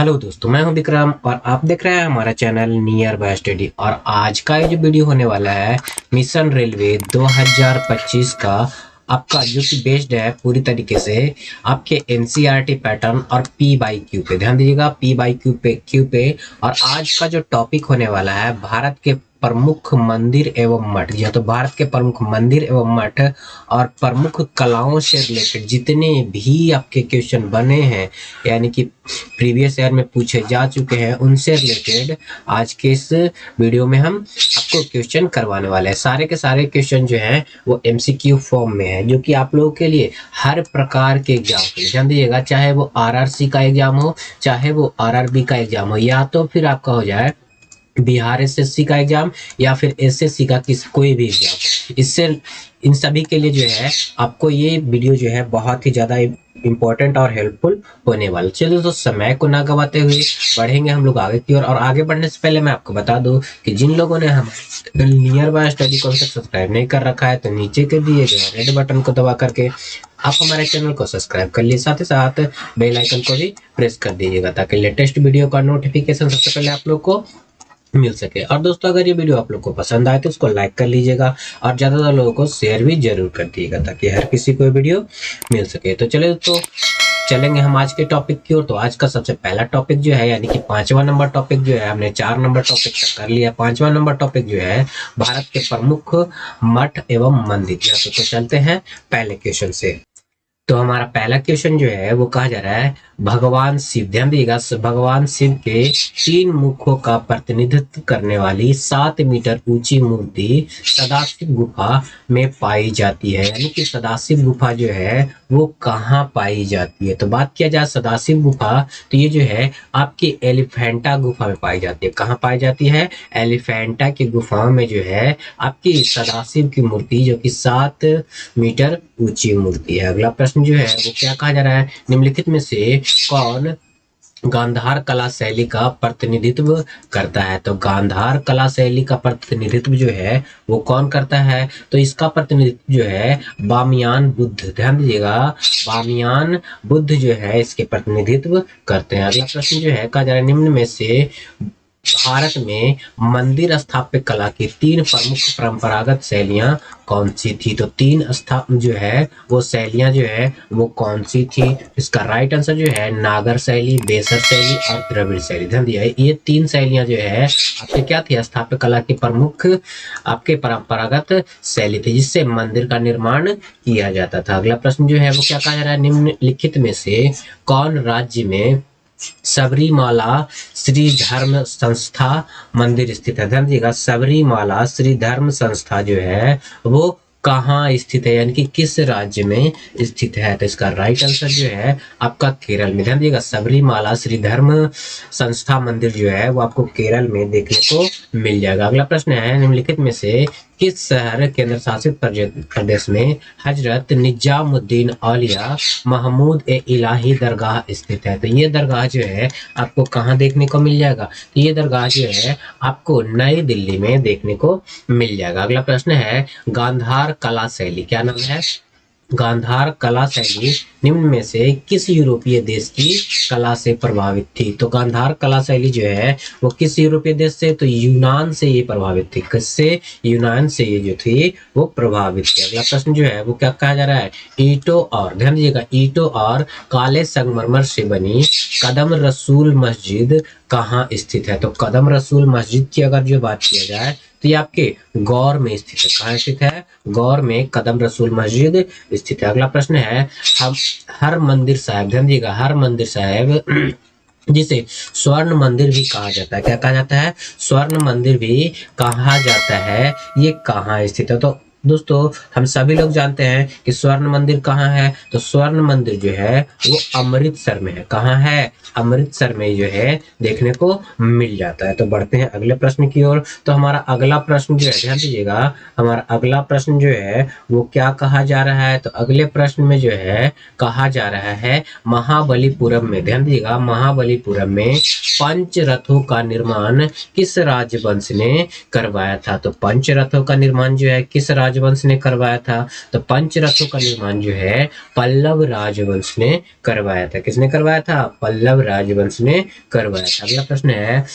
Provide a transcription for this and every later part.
Hello दोस्तों, मैं हूं विक्रम और आप देख रहे हैं हमारा चैनल नियर बाय स्टडी। और आज का ये जो वीडियो होने वाला है मिशन रेलवे 2025 का आपका, जो कि बेस्ड है पूरी तरीके से आपके एनसीईआरटी पैटर्न और पी बाई क्यू पे। ध्यान दीजिएगा, पी बाई क्यू पे। और आज का जो टॉपिक होने वाला है भारत के प्रमुख मंदिर एवं मठ। जी हाँ, तो भारत के प्रमुख मंदिर एवं मठ और प्रमुख कलाओं से रिलेटेड जितने भी आपके क्वेश्चन बने हैं, यानी कि प्रीवियस ईयर में पूछे जा चुके हैं, उनसे रिलेटेड आज के इस वीडियो में हम आपको क्वेश्चन करवाने वाले हैं। सारे के सारे क्वेश्चन जो हैं वो एमसीक्यू फॉर्म में है, जो कि आप लोगों के लिए हर प्रकार के एग्जाम के लिए, ध्यान दीजिएगा, चाहे वो आरआरसी का एग्जाम हो, चाहे वो आरआरबी का एग्जाम हो, या तो फिर आपका हो जाए बिहार एसएससी का एग्जाम, या फिर एसएससी का कोई भी एग्जाम। इससे इन सभी के लिए जो है आपको ये वीडियो जो है बहुत ही ज़्यादा इम्पोर्टेंट और हेल्पफुल होने वाला। चलिए तो समय को ना गवाते हुए बढ़ेंगे हम लोग आगे की ओर। और आगे बढ़ने से पहले मैं आपको बता दूं कि जिन लोगों ने हम नियर बाय स्टडी को सब्सक्राइब नहीं कर रखा है, तो नीचे के दिए गए रेड बटन को दबा करके आप हमारे चैनल को सब्सक्राइब कर लीजिए। साथ ही साथ बेल आइकन को भी प्रेस कर दीजिएगा, ताकि लेटेस्ट वीडियो का नोटिफिकेशन सबसे पहले आप लोग को मिल सके। और दोस्तों, अगर ये वीडियो आप लोग को पसंद आए तो उसको लाइक कर लीजिएगा और ज़्यादातर लोगों को शेयर भी जरूर कर दीजिएगा, ताकि हर किसी को वीडियो मिल सके। तो चले तो चलेंगे हम आज के टॉपिक की ओर। तो आज का सबसे पहला टॉपिक जो है, यानी कि 5वां नंबर टॉपिक जो है, हमने 4 नंबर टॉपिक तक कर लिया। 5वां नंबर टॉपिक जो है भारत के प्रमुख मठ एवं मंदिर। तो चलते हैं पहले क्वेश्चन से। तो हमारा पहला क्वेश्चन जो है वो कहा जा रहा है, भगवान शिव, ध्यान दीजिएगा, भगवान शिव के 3 मुखों का प्रतिनिधित्व करने वाली 7 मीटर ऊंची मूर्ति सदाशिव गुफा में पाई जाती है। यानी कि सदाशिव गुफा जो है वो कहाँ पाई जाती है। तो बात किया जाए सदाशिव गुफा, तो ये जो है आपकी एलिफेंटा गुफा में पाई जाती है। कहाँ पाई जाती है? एलिफेंटा की गुफा में जो है आपकी सदाशिव की मूर्ति, जो कि 7 मीटर ऊंची मूर्ति है। अगला प्रश्न जो है वो क्या कहा जा रहा है, निम्नलिखित में से कौन गांधार कला शैली का प्रतिनिधित्व करता है। तो गांधार कला शैली का प्रतिनिधित्व जो है वो कौन करता है? तो इसका प्रतिनिधित्व जो है बामियान बुद्ध, ध्यान दीजिएगा, बामियान बुद्ध जो है इसके प्रतिनिधित्व करते हैं। अगला प्रश्न जो है कहा जा रहा है, निम्न में से भारत में मंदिर स्थापत्य कला की 3 प्रमुख परंपरागत शैलियां कौन सी थी। तो 3 जो है वो शैलियां जो है वो कौन सी थी? इसका राइट आंसर जो है नागर शैली, बेसर शैली और द्रविड़ शैली। ध्यान दिया, ये 3 शैलियां जो है आपके क्या थी? स्थापत्य कला की प्रमुख आपके परंपरागत शैली थी, जिससे मंदिर का निर्माण किया जाता था। अगला प्रश्न जो है वो क्या कहा जा रहा है, निम्नलिखित में से कौन राज्य में सबरीमाला श्री धर्म संस्था मंदिर स्थित है? ध्यान दीजिएगा, सबरीमाला श्री धर्म संस्था जो है वो कहाँ स्थित है, यानी कि किस राज्य में स्थित है? तो इसका राइट आंसर जो है आपका केरल में। ध्यान दीजिएगा, सबरीमाला श्री धर्म संस्था मंदिर जो है वो आपको केरल में देखने को मिल जाएगा। अगला प्रश्न है, निम्नलिखित में से किस शहर केंद्र शासित प्रदेश में हजरत निजामुद्दीन औलिया महमूद ए इलाही दरगाह स्थित है? तो ये दरगाह जो है आपको कहाँ देखने को मिल जाएगा? तो ये दरगाह जो है आपको नई दिल्ली में देखने को मिल जाएगा। अगला प्रश्न है, गांधार कला शैली, क्या नाम है? गांधार कला शैली निम्न में से किस यूरोपीय देश की कला से प्रभावित थी? तो गांधार कला शैली जो है वो किस यूरोपीय देश से? तो यूनान से ये प्रभावित थी। किससे? यूनान से ये जो थी वो प्रभावित थी। अगला प्रश्न जो है वो क्या कहा जा रहा है, ईंटों और, ध्यान दीजिएगा, ईंटों और काले संगमरमर से बनी कदम रसूल मस्जिद कहाँ स्थित है? तो कदम रसूल मस्जिद की अगर जो बात किया जाए तो ये आपके गौर में स्थित है। कहाँ स्थित है? गौर में कदम रसूल मस्जिद स्थित है। अगला प्रश्न है, हम हर मंदिर साहिब, ध्यान दीजिएगा, हर मंदिर साहिब जिसे स्वर्ण मंदिर भी कहा जाता है, क्या कहा जाता है? स्वर्ण मंदिर भी कहा जाता है, ये कहाँ स्थित है? तो दोस्तों हम सभी लोग जानते हैं कि स्वर्ण मंदिर कहाँ है। तो स्वर्ण मंदिर जो है वो अमृतसर में है। कहाँ है? अमृतसर में जो है देखने को मिल जाता है। तो बढ़ते हैं अगले प्रश्न की ओर। तो हमारा अगला प्रश्न जो है, ध्यान दीजिएगा, हमारा अगला प्रश्न जो है वो क्या कहा जा रहा है? तो अगले प्रश्न में जो है कहा जा रहा है, महाबलीपुरम में, ध्यान दीजिएगा, महाबलीपुरम में पंच रथों का निर्माण किस राजवंश ने करवाया था? तो पंच रथों का निर्माण जो है किस राजवंश ने करवाया था। तो पंचरथों का निर्माण जो है पल्लव राजवंश ने करवाया था। किसने करवाया था? पल्लव राजवंश ने करवाया था। अगला प्रश्न है,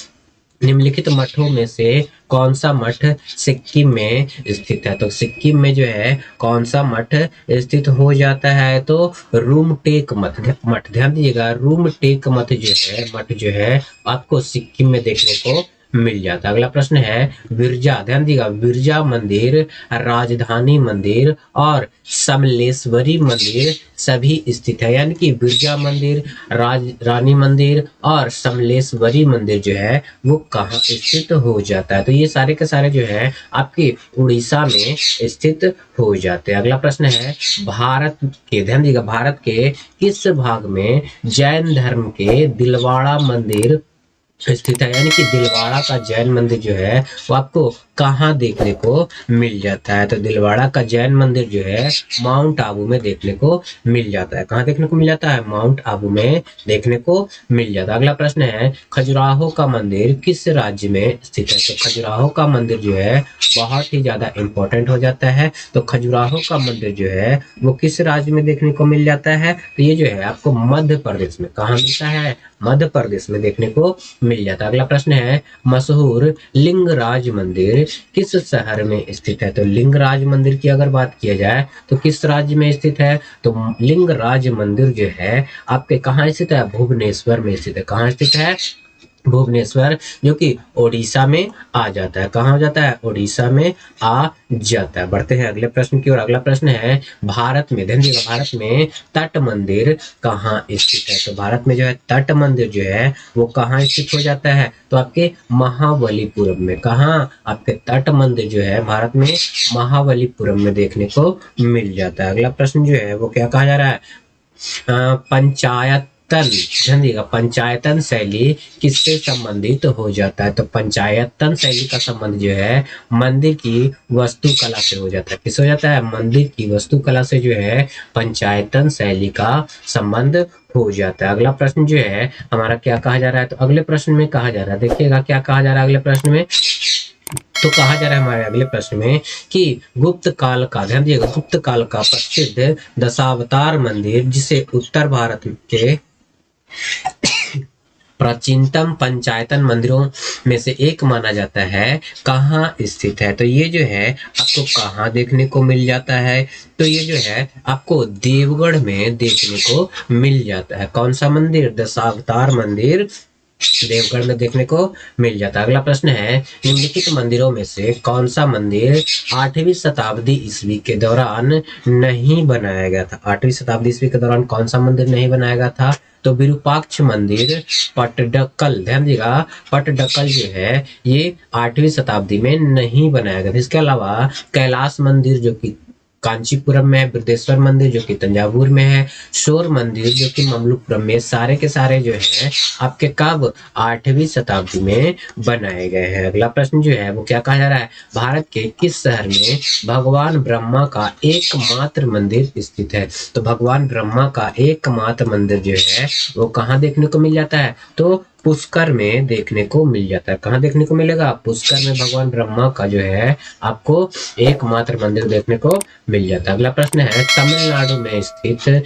निम्नलिखित मठों में से कौन सा मठ सिक्किम में स्थित है? तो सिक्किम में जो है कौन सा मठ स्थित हो जाता है? तो रूमटेक मठ ध्यान दीजिएगा, रूमटेक मठ जो है आपको सिक्किम में देखने को मिल जाता है। अगला प्रश्न है, बिरजा ध्यान दीजिएगा, बिरजा मंदिर, राजधानी मंदिर और समलेश्वरी मंदिर सभी स्थित है। यानी कि बिरजा मंदिर, रानी मंदिर और समलेश्वरी मंदिर जो है वो कहाँ स्थित हो जाता है? तो ये सारे के सारे जो है आपके उड़ीसा में स्थित हो जाते हैं। अगला प्रश्न है, भारत के ध्यान दीजिएगा, भारत के किस भाग में जैन धर्म के दिलवाड़ा मंदिर स्थित है? यानी कि दिलवाड़ा का जैन मंदिर जो है वो आपको कहाँ देखने को मिल जाता है? तो दिलवाड़ा का जैन मंदिर जो है माउंट आबू में देखने को मिल जाता है। कहाँ देखने को मिल जाता है? माउंट आबू में देखने को मिल जाता है। अगला प्रश्न है, खजुराहो का मंदिर किस राज्य में स्थित है? तो खजुराहो का मंदिर जो है बहुत ही ज्यादा इंपॉर्टेंट हो जाता है। तो खजुराहो का मंदिर जो है वो किस राज्य में देखने को मिल जाता है? तो ये जो है आपको मध्य प्रदेश में, कहाँ मिलता है? मध्य प्रदेश में देखने को मिल जाता है। अगला प्रश्न है, मशहूर लिंगराज मंदिर किस शहर में स्थित है? तो लिंगराज मंदिर की अगर बात किया जाए तो किस राज्य में स्थित है? तो लिंगराज मंदिर जो है आपके कहाँ स्थित है? भुवनेश्वर में स्थित है। कहाँ स्थित है? भुवनेश्वर, जो कि ओडिशा में आ जाता है। कहाँ हो जाता है? ओडिशा में आ जाता है। बढ़ते हैं अगले प्रश्न की ओर। अगला प्रश्न है, भारत में ध्यान दीजिएगा, भारत में तट मंदिर कहाँ स्थित है? तो भारत में जो है तट मंदिर जो है वो कहाँ स्थित हो जाता है? तो आपके महाबलीपुरम में। कहाँ? आपके तट मंदिर जो है भारत में महाबलीपुरम में देखने को मिल जाता है। अगला प्रश्न जो है वो क्या कहा जा रहा है? पंचायतन ध्यान दीजिएगा, पंचायतन शैली किससे संबंधित हो जाता है? तो पंचायतन शैली का संबंध जो है मंदिर की वास्तुकला से हो जाता है। किस हो जाता है? मंदिर की वास्तुकला से जो है पंचायतन शैली का संबंध हो जाता है। अगला प्रश्न जो है हमारा क्या कहा जा रहा है? तो अगले प्रश्न में कहा जा रहा है, देखिएगा क्या कहा जा रहा है अगले प्रश्न में। तो कहा जा रहा है हमारे अगले प्रश्न में कि गुप्त काल का ध्यान दीजिएगा, गुप्त काल का प्रसिद्ध दशावतार मंदिर जिसे उत्तर भारत के प्राचीनतम पंचायतन मंदिरों में से एक माना जाता है, कहाँ स्थित है? तो ये जो है आपको कहाँ देखने को मिल जाता है? तो ये जो है आपको देवगढ़ में देखने को मिल जाता है। कौन सा मंदिर? दशावतार मंदिर देवगढ़ में देखने को मिल जाता है। अगला प्रश्न है, निम्नलिखित मंदिरों में से कौन सा मंदिर 8वीं शताब्दी ईस्वी के दौरान नहीं बनाया गया था? 8वीं शताब्दी ईस्वी के दौरान कौन सा मंदिर नहीं बनाया गया था? तो विरूपाक्ष मंदिर, पटडकल ध्यान दीजिएगा, पटडकल जो है ये 8वीं शताब्दी में नहीं बनाया गया था। इसके अलावा कैलाश मंदिर जो कि कांचीपुरम में है, बृहदेश्वर मंदिर जो कि तंजावुर में है, शोर मंदिर जो कि ममल्लपुरम में, सारे के सारे जो है आपके कब? 8वीं शताब्दी में बनाए गए हैं। अगला प्रश्न जो है वो क्या कहा जा रहा है? भारत के किस शहर में भगवान ब्रह्मा का एकमात्र मंदिर स्थित है? तो भगवान ब्रह्मा का एकमात्र मंदिर जो है वो कहाँ देखने को मिल जाता है? तो पुष्कर में देखने को मिल जाता है। कहाँ देखने को मिलेगा? पुष्कर में भगवान ब्रह्मा का जो है आपको एकमात्र मंदिर देखने को मिल जाता है। अगला प्रश्न है, तमिलनाडु में स्थित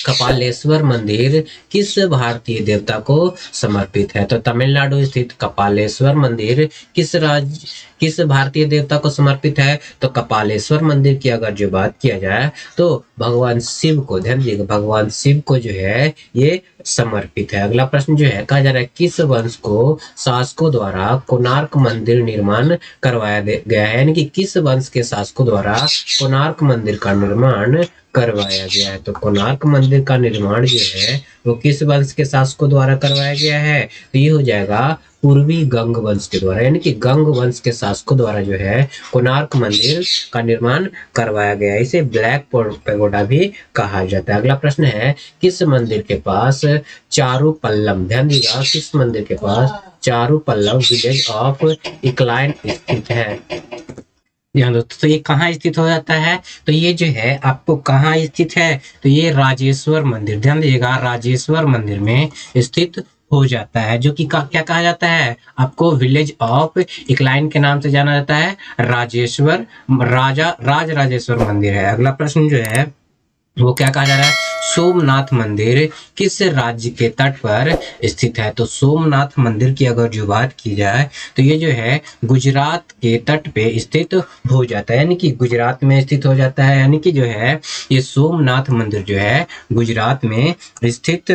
कपालेश्वर मंदिर किस भारतीय देवता को समर्पित है? तो तमिलनाडु स्थित कपालेश्वर मंदिर किस भारतीय देवता को समर्पित है? तो कपालेश्वर मंदिर की अगर जो बात किया जाए तो भगवान शिव को, ध्यान दीजिएगा, भगवान शिव को जो है ये समर्पित है। अगला प्रश्न जो है कहा जा रहा है, किस वंश को शासकों द्वारा कोणार्क मंदिर निर्माण करवाया गया है? यानी कि किस वंश के शासकों द्वारा कोणार्क मंदिर का निर्माण करवाया गया है? तो कोणार्क मंदिर का निर्माण जो है वो किस वंश के शासकों द्वारा करवाया गया है? तो ये हो जाएगा पूर्वी गंग वंश के द्वारा, यानी कि गंग वंश के शासकों द्वारा जो है कोणार्क मंदिर का निर्माण करवाया गया है। इसे ब्लैक पैगोडा भी कहा जाता है। अगला प्रश्न है, किस मंदिर के पास चारू पल्लम, ध्यान दीजिएगा, किस मंदिर के पास चारू पल्लम विलेज ऑफ इक्लाइन स्थित है? ध्यान दो, तो ये कहाँ स्थित हो जाता है? तो ये जो है आपको कहाँ स्थित है? तो ये राजेश्वर मंदिर, ध्यान दीजिएगा, राजेश्वर मंदिर में स्थित हो जाता है, जो कि क्या कहा जाता है, आपको विलेज ऑफ इक्लाइन के नाम से जाना जाता है। राजेश्वर राज राजेश्वर मंदिर है। अगला प्रश्न जो है वो क्या कहा जा रहा है, सोमनाथ मंदिर किस राज्य के तट पर स्थित है। तो सोमनाथ मंदिर की अगर जो बात की जाए तो ये जो है गुजरात के तट पे स्थित हो जाता है, यानी कि गुजरात में स्थित हो जाता है, यानी कि जो है ये सोमनाथ मंदिर जो है गुजरात में स्थित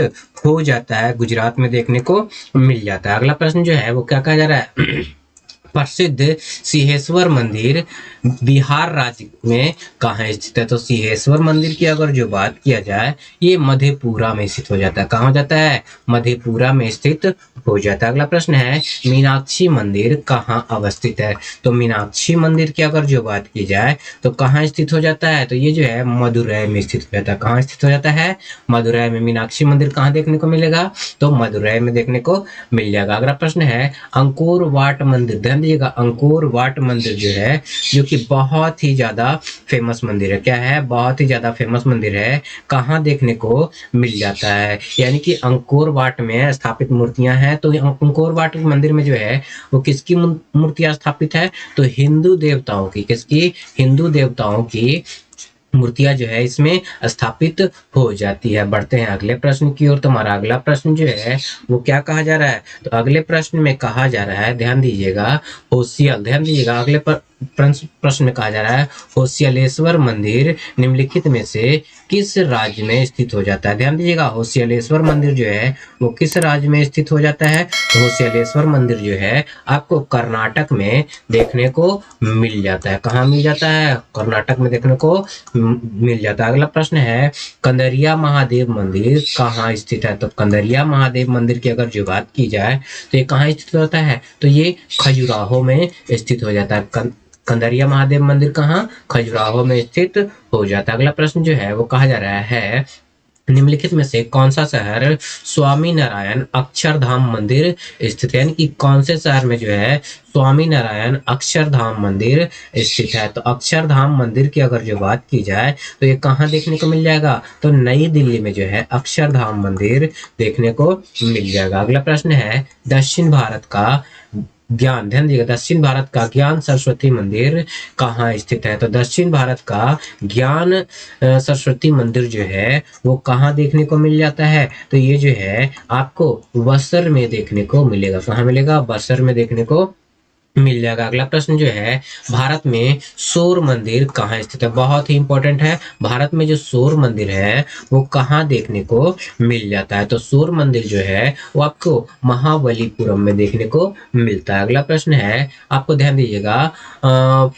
हो जाता है, गुजरात में देखने को मिल जाता है। अगला प्रश्न जो है वो क्या कहा जा रहा है, प्रसिद्ध सिंहेश्वर मंदिर बिहार राज्य में कहाँ स्थित है। तो सिंहेश्वर मंदिर की अगर जो बात किया जाए ये मधेपुरा में स्थित हो जाता है। कहाँ हो जाता है, मधेपुरा में स्थित हो जाता है। अगला प्रश्न है मीनाक्षी मंदिर कहाँ अवस्थित है। तो मीनाक्षी मंदिर की अगर जो बात की जाए तो कहाँ स्थित हो जाता है, तो ये जो है मदुरै में स्थित हो जाता है। कहाँ स्थित हो जाता है, मदुरै में। मीनाक्षी मंदिर कहाँ देखने को मिलेगा, तो मदुरै में देखने को मिल जाएगा। अगला प्रश्न है अंकोर वाट मंदिर, ध्यान दीजिएगा, अंकोर वाट मंदिर जो है जो कि बहुत ही ज्यादा फेमस मंदिर है। क्या है, बहुत ही ज्यादा फेमस मंदिर है। कहाँ देखने को मिल जाता है, यानी कि अंकोर वाट में स्थापित मूर्तियां हैं। तो अंकोर वाट मंदिर में जो है वो किसकी मूर्तियां स्थापित है, तो हिंदू देवताओं की, किसकी, हिंदू देवताओं की मूर्तियां जो है इसमें स्थापित हो जाती है। बढ़ते हैं अगले प्रश्न की ओर। तो हमारा अगला प्रश्न जो है वो क्या कहा जा रहा है, तो अगले प्रश्न में कहा जा रहा है, ध्यान दीजिएगा, होशियल, ध्यान दीजिएगा, अगले प्रश्न में कहा जा रहा है होशियालेश्वर मंदिर निम्नलिखित में से किस राज्य में स्थित हो जाता है। ध्यान दीजिएगा, होशियालेश्वर मंदिर जो है वो किस राज्य में स्थित हो जाता है। तो होशियालेश्वर मंदिर जो है आपको कर्नाटक में देखने को मिल जाता है। कहाँ मिल जाता है, कर्नाटक में देखने को मिल जाता है। अगला प्रश्न है कंदरिया महादेव मंदिर कहाँ स्थित है। तो कंदरिया महादेव मंदिर की अगर जो बात की जाए तो ये कहाँ स्थित होता है, तो ये खजुराहो में स्थित हो जाता है। कंदरिया महादेव मंदिर कहाँ, खजुराहो में स्थित हो जाता है। अगला प्रश्न जो है वो कहा जा रहा है निम्नलिखित में से कौन सा शहर स्वामी नारायण अक्षरधाम मंदिर स्थित है, यानी कि कौन से शहर में जो है स्वामी नारायण अक्षरधाम मंदिर स्थित है। तो अक्षरधाम मंदिर की अगर जो बात की जाए तो ये कहाँ देखने को मिल जाएगा, तो नई दिल्ली में जो है अक्षरधाम मंदिर देखने को मिल जाएगा। अगला प्रश्न है दक्षिण भारत का ज्ञान, ध्यान दीजिएगा, दक्षिण भारत का ज्ञान सरस्वती मंदिर कहाँ स्थित है। तो दक्षिण भारत का ज्ञान सरस्वती मंदिर जो है वो कहाँ देखने को मिल जाता है, तो ये जो है आपको बस्तर में देखने को मिलेगा। कहाँ मिलेगा, बस्तर में देखने को मिल जाएगा। अगला प्रश्न जो है भारत में सौर मंदिर कहाँ स्थित है, बहुत ही इंपॉर्टेंट है। भारत में जो सौर मंदिर है वो कहाँ देखने को मिल जाता है, तो सौर मंदिर जो है वो आपको महाबलीपुरम में देखने को मिलता है। अगला प्रश्न है, आपको ध्यान दीजिएगा,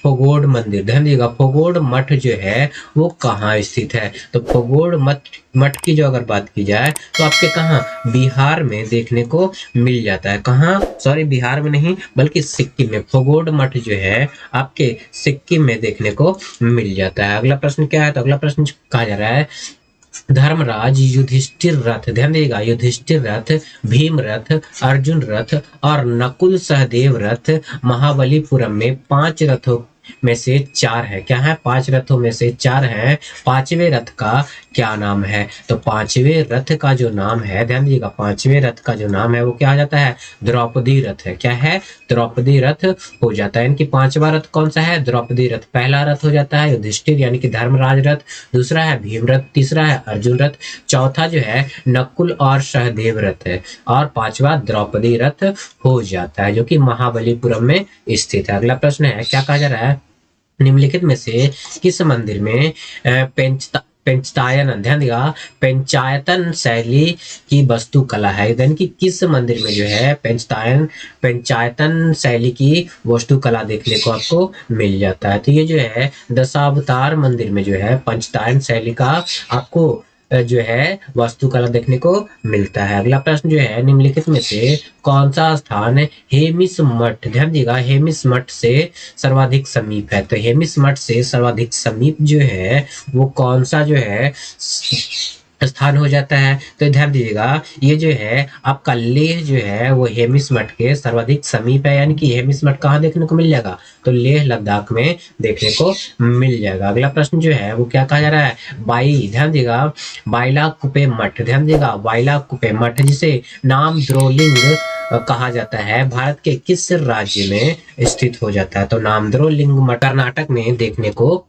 फोगोड मंदिर, ध्यान दीजिएगा, फोगोड मठ जो है वो कहाँ स्थित है। तो फोगोड मठ की जो अगर बात की जाए तो आपके कहाँ, बिहार में देखने को मिल जाता है। कहाँ, सॉरी, बिहार में नहीं बल्कि सिक्किम में। फोगोड मठ जो है आपके सिक्किम में देखने को मिल जाता है। अगला प्रश्न क्या है, तो अगला प्रश्न कहा जा रहा है धर्मराज युधिष्ठिर रथ, ध्यान दीजिएगा, युधिष्ठिर रथ, भीम रथ, अर्जुन रथ और नकुल सहदेव रथ महाबलीपुरम में 5 रथों में से 4 है। क्या है, 5 रथों में से 4 है। पांचवें रथ का क्या नाम है, तो पांचवें रथ का जो नाम है, ध्यान दीजिएगा, पांचवें रथ का जो नाम है वो क्या आ जाता है, द्रौपदी रथ है। क्या है, द्रौपदी रथ हो जाता है। इनकी 5वां रथ कौन सा है, द्रौपदी रथ। पहला रथ हो जाता है युधिष्ठिर यानी कि धर्मराज रथ, दूसरा है भीम रथ, तीसरा है अर्जुन रथ, चौथा जो है नकुल और सहदेव रथ है, और 5वां द्रौपदी रथ हो जाता है, जो कि महाबलीपुरम में स्थित है। अगला प्रश्न है, क्या कहा जा रहा है, निम्नलिखित में से किस मंदिर में पंचतायन, ध्यान दिया, पंचायतन शैली की वास्तुकला है, यानी कि किस मंदिर में जो है पंचायतन शैली की वास्तुकला देखने को आपको मिल जाता है। तो ये जो है दशावतार मंदिर में जो है पंचतायन शैली का आपको जो है वास्तुकला देखने को मिलता है। अगला प्रश्न जो है निम्नलिखित में से कौन सा स्थान हेमिस मठ, ध्यान दीजिएगा, हेमिस मठ से सर्वाधिक समीप है। तो हेमिस मठ से सर्वाधिक समीप जो है वो कौन सा जो है स्थान हो जाता है। तो ध्यान दीजिएगा, ये जो है आपका लेह जो है वो हेमिस मठ के सर्वाधिक समीप है, यानी कि हेमिस मठ कहाँ देखने को मिल जाएगा, तो लेह लद्दाख में देखने को मिल जाएगा। अगला प्रश्न जो है वो क्या कहा जा रहा है, ध्यान दीजिएगा, बाइला कुपे मठ, ध्यान दीजिएगा, बाइला कुपे मठ जिसे नाम द्रोलिंग कहा जाता है, भारत के किस राज्य में स्थित हो जाता है, तो नामद्रोलिंग मठ कर्नाटक में देखने को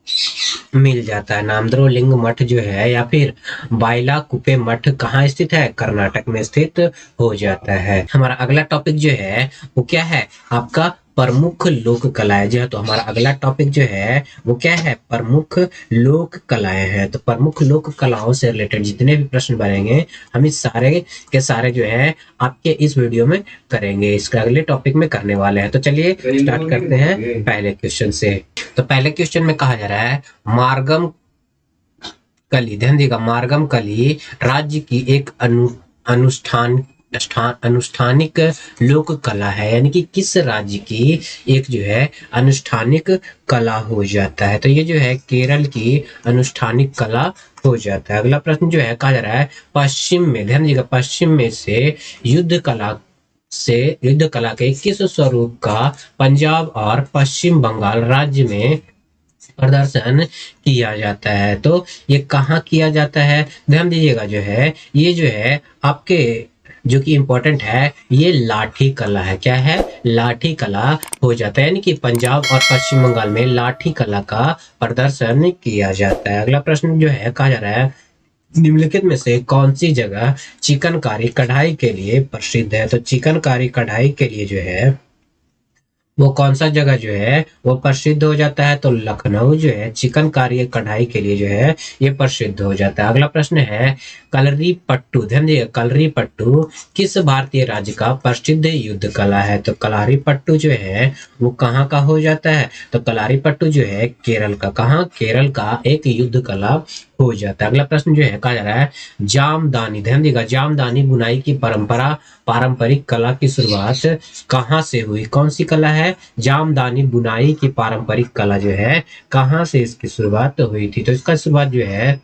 मिल जाता है। नामद्रोलिंग मठ जो है या फिर बाइला कुपे मठ कहाँ स्थित है, कर्नाटक में स्थित हो जाता है। हमारा अगला टॉपिक जो है वो क्या है, आपका प्रमुख लोक कलाएं जो है। तो हमारा अगला टॉपिक जो है वो क्या है, प्रमुख लोक कलाएं हैं। तो प्रमुख लोक कलाओं से रिलेटेड जितने भी प्रश्न बनेंगे हम इस सारे के सारे जो है आपके इस वीडियो में करेंगे, इसके अगले टॉपिक में करने वाले हैं। तो चलिए स्टार्ट करते हैं पहले क्वेश्चन से। तो पहले क्वेश्चन में कहा जा रहा है, मार्गम कली, ध्यान दीजिएगा, मार्गम कली राज्य की एक अनुष्ठानिक लोक कला है, यानी कि किस राज्य की एक जो है अनुष्ठानिक कला हो जाता है, तो ये जो है केरल की अनुष्ठानिक कला हो जाता है। अगला प्रश्न जो है कहा जा रहा है, पश्चिम में, ध्यान दीजिएगा, पश्चिम में से युद्ध कला के किस स्वरूप का पंजाब और पश्चिम बंगाल राज्य में प्रदर्शन किया जाता है, तो ये कहाँ किया जाता है, ध्यान दीजिएगा, जो है ये जो है आपके जो कि इंपॉर्टेंट है, ये लाठी कला है। क्या है, लाठी कला हो जाता है, यानी कि पंजाब और पश्चिम बंगाल में लाठी कला का प्रदर्शन किया जाता है। अगला प्रश्न जो है कहा जा रहा है, निम्नलिखित में से कौन सी जगह चिकनकारी कढ़ाई के लिए प्रसिद्ध है, तो चिकनकारी कढ़ाई के लिए जो है वो कौन सा जगह जो है वो प्रसिद्ध हो जाता है, तो लखनऊ जो है चिकनकारी कढ़ाई के लिए जो है ये प्रसिद्ध हो जाता है। अगला प्रश्न है, कलरी पट्टू, ध्यान दीजिए, कलरी पट्टू किस भारतीय राज्य का प्रसिद्ध युद्ध कला है, तो कलारी पट्टू जो है वो कहाँ का हो जाता है, तो कलारी पट्टू जो है केरल का, कहाँ, केरल का एक युद्ध कला हो जाता है। अगला प्रश्न जो है कहा जा रहा है, जामदानी, ध्यान दीजिएगा, जामदानी बुनाई की पारंपरिक कला की शुरुआत कहाँ से हुई, कौन सी कला है, जामदानी बुनाई की पारंपरिक कला जो है कहाँ से इसकी शुरुआत हुई थी, तो इसका शुरुआत जो है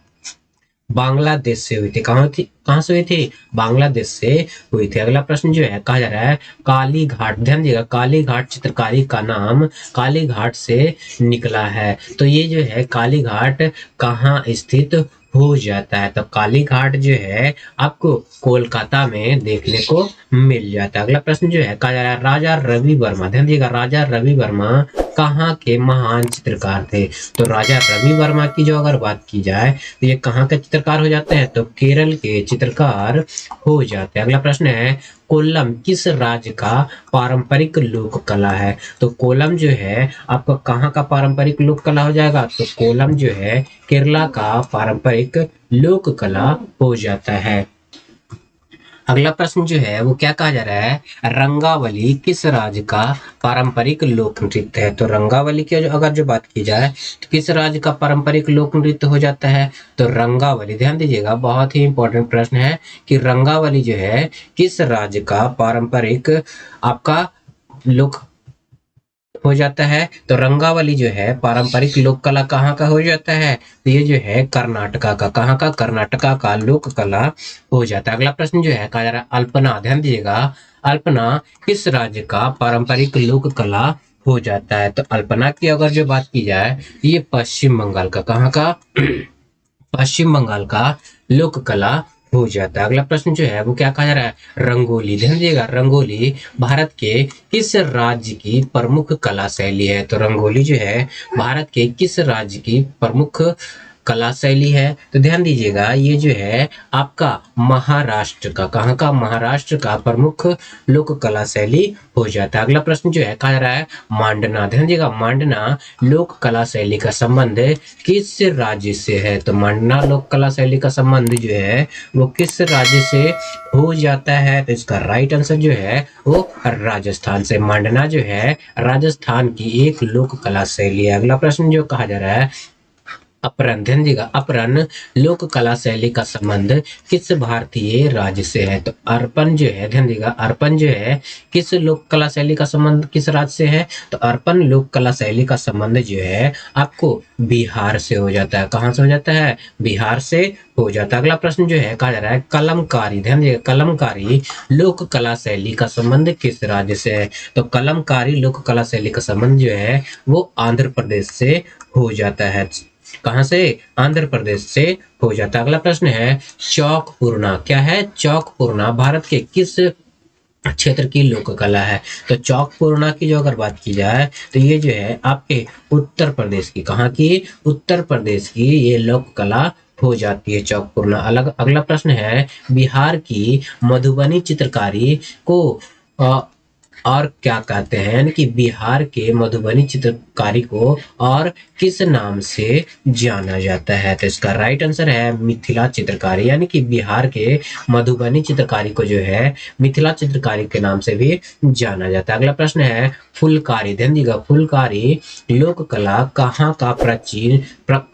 बांग्लादेश से हुई थी। कहाँ से हुई थी, बांग्लादेश से हुई थी। अगला प्रश्न जो है कहा जा रहा है, काली घाट, ध्यान दीजिएगा, काली घाट चित्रकारी का नाम काली घाट से निकला है, तो ये जो है काली घाट कहाँ स्थित हो जाता है, तो काली घाट जो है आपको कोलकाता में देखने को मिल जाता है। अगला प्रश्न जो है कहा जा रहा है, राजा रवि वर्मा, ध्यान दीजिएगा, राजा रवि वर्मा कहाँ के महान चित्रकार थे, तो राजा रवि वर्मा की जो अगर बात की जाए तो ये कहाँ के चित्रकार हो जाते हैं, तो केरल के चित्रकार हो जाते हैं। अगला प्रश्न है, कोल्लम किस राज्य का पारंपरिक लोक कला है, तो कोलम जो है आपका कहाँ का पारंपरिक लोक कला हो जाएगा, तो कोलम जो है केरला का पारंपरिक लोक कला हो जाता है। अगला प्रश्न जो है वो क्या कहा जा रहा है, रंगावली किस राज्य का पारंपरिक लोक नृत्य है, तो रंगावली की अगर जो बात की जाए तो किस राज्य का पारंपरिक लोक नृत्य हो जाता है, तो रंगावली, ध्यान दीजिएगा, बहुत ही इंपॉर्टेंट प्रश्न है कि रंगावली जो है किस राज्य का पारंपरिक आपका लोक हो जाता है, तो रंगावली जो है पारंपरिक लोक कला कहाँ का हो जाता है, तो ये जो है कर्नाटका का, कहाँ का, कर्नाटका का लोक कला हो जाता है। अगला प्रश्न जो है कहा जा रहा है, अल्पना, ध्यान दीजिएगा, अल्पना किस राज्य का पारंपरिक लोक कला हो जाता है, तो अल्पना की अगर जो बात की जाए ये पश्चिम बंगाल का, कहाँ का, पश्चिम बंगाल का लोक कला हो जाता है। अगला प्रश्न जो है वो क्या कहा जा रहा है, रंगोली, ध्यान दीजिएगा, रंगोली भारत के किस राज्य की प्रमुख कला शैली है, तो रंगोली जो है भारत के किस राज्य की प्रमुख कला शैली है, तो ध्यान दीजिएगा ये जो है आपका महाराष्ट्र का, कहाँ का, महाराष्ट्र का प्रमुख लोक कला शैली हो जाता है। अगला प्रश्न जो है कहा जा रहा है, मांडना, ध्यान दीजिएगा, मांडना लोक कला शैली का संबंध किस राज्य से है, तो मांडना लोक कला शैली का संबंध जो है वो किस राज्य से हो जाता है, तो इसका राइट आंसर जो है वो राजस्थान से, मांडना जो है राजस्थान की एक लोक कला शैली है। अगला प्रश्न जो कहा जा रहा है, अपरन, ध्यान दीजिएगा, अपरन लोक कला शैली का संबंध किस भारतीय राज्य से है? तो अर्पण जो है, ध्यान दीजिएगा, अर्पण जो है किस लोक कला शैली का संबंध किस राज्य से है? तो अर्पण लोक कला शैली का संबंध जो है आपको बिहार से हो जाता है। कहाँ से हो जाता है? बिहार से हो जाता है। अगला प्रश्न जो है कहा जा रहा है कलमकारी, ध्यान दीजिएगा, कलमकारी लोक कला शैली का संबंध किस राज्य से है? तो कलमकारी लोक कला शैली का संबंध जो है वो आंध्र प्रदेश से हो जाता है। कहां से? आंध्र प्रदेश से हो जाता है। अगला प्रश्न है चौक पूर्णा, क्या है? चौक पूर्णा भारत के किस क्षेत्र की लोक कला है? तो चौक पूर्णा की जो अगर बात की जाए तो ये जो है आपके उत्तर प्रदेश की, कहाँ की? उत्तर प्रदेश की ये लोक कला हो जाती है चौक पूर्णा। अलग अगला प्रश्न है बिहार की मधुबनी चित्रकारी को और क्या कहते हैं, यानी कि बिहार के मधुबनी चित्रकारी को और किस नाम से जाना जाता है? तो इसका राइट आंसर है मिथिला चित्रकारी, यानी कि बिहार के मधुबनी चित्रकारी को जो है मिथिला चित्रकारी के नाम से भी जाना जाता है। अगला प्रश्न है फुलकारी, ध्यान दीजिएगा, फुलकारी लोक कला कहाँ का